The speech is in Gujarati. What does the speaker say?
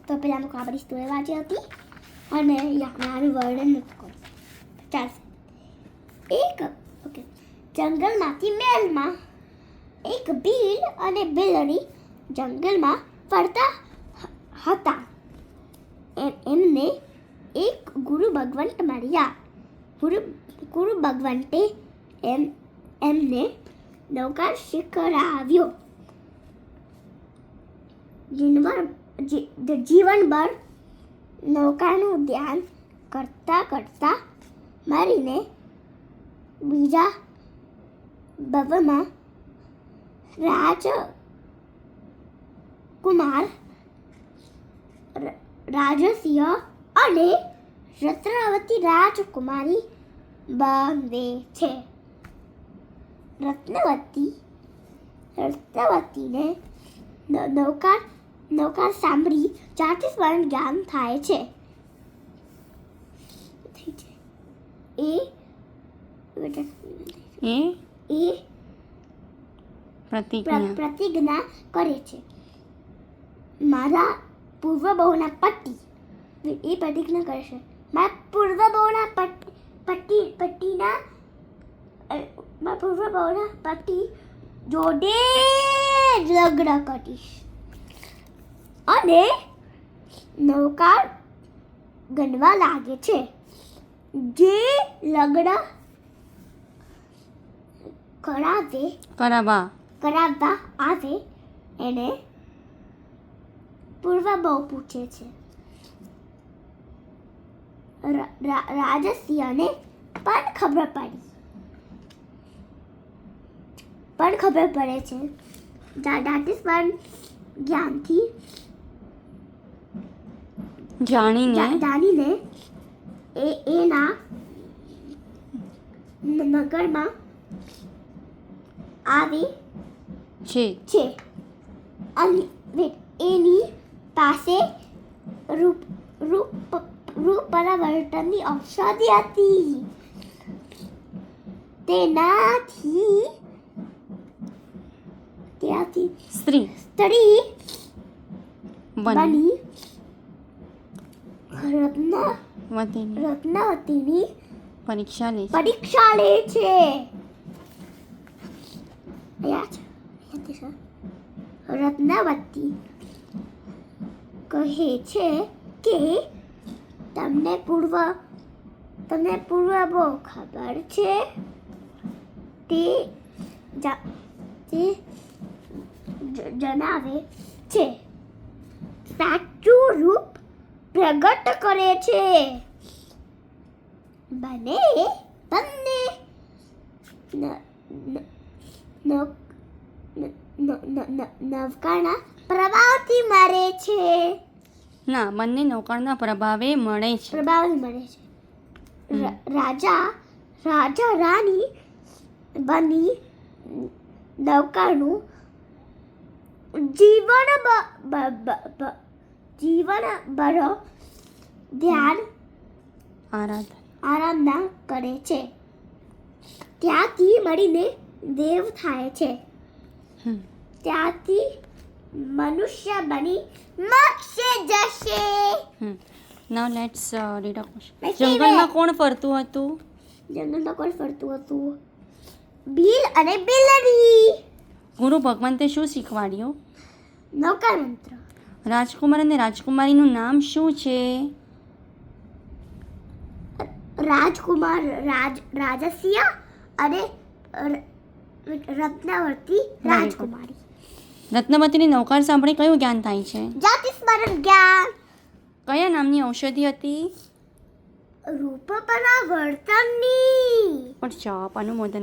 તો પહેલાં તો આપણી સ્ટોરી વાંચી હતી અને મારું વર્ણન નથી કરું ચાલશે. જંગલમાંથી મહેલમાં એક ભીલ અને બિલાડી જંગલમાં ફરતા હતા. એમને એક ગુરુ ભગવંત મળ્યા. ગુરુ ભગવંતે એમને નૌકા શીખવાડ્યો. જીવનભર નૌકાનું ધ્યાન કરતા મારીને બીજા ભવમાં રાજકુમાર રાજસિંહ અને રત્નાવતી રાજકુમારી બને છે. રત્નાવતીને નૌકા સાંભળી જ્યારથી સ્મરણ જ્ઞાન થાય છે. એ પ્રતિજ્ઞા કરે છે મારા પૂર્વ બહુના પતિ. એ પ્રતિજ્ઞા કરે છે મારા પૂર્વ બહુના પતિ જોડે લગ્ન કરીશ અને નૌકા ગણવા લાગે છે. જે લગ્ન કરાવવા આવે એને પૂર્વ બહુ પૂછે છે. રાજસિંહને પણ ખબર પડે છે. દાટી પણ જ્ઞાનથી જાણીને એના નગરમાં આવે છે અને એની પાસે રૂપ પરિવર્તનની ઔષધિ હતી. તેનાથી સ્ત્રી બની રત્નાવતીની પરીક્ષા લે છે. રત્નાવતી કહે છે કે તમને પૂર્વ બહુ ખબર છે. તે જણાવે છે સાચું રૂપ પ્રગટ કરે છે. બંને નૌકાના પ્રભાવથી મરે છે. બંને નૌકાના પ્રભાવે મળે છે. રાજા રાની બની નૌકાનું જીવનભર ધ્યાન આરાધના કરે છે. ત્યાંથી મળીને દેવ થાય છે. ત્યાંથી મનુષ્ય બની મોક્ષે જશે. Now let's read a question. જંગલમાં કોણ ફરતું હતું? ભીલ અને બિલાડી. ગુરુ ભગવંતે શું શીખવાડ્યું? નૌકા મંત્ર. રાજકુમાર અને રાજકુમારીનું નામ શું છે? રાજકુમાર રાજસિંહ અને રત્નાવતી રાજકુમારી. રત્નાવતીની નૌકા સાંભળી કયું જ્ઞાન થાય છે? જાતિ સ્મરણ જ્ઞાન. કયા નામની ઔષધિ હતી? રૂપ પરિવર્તનની. અનુમોદના.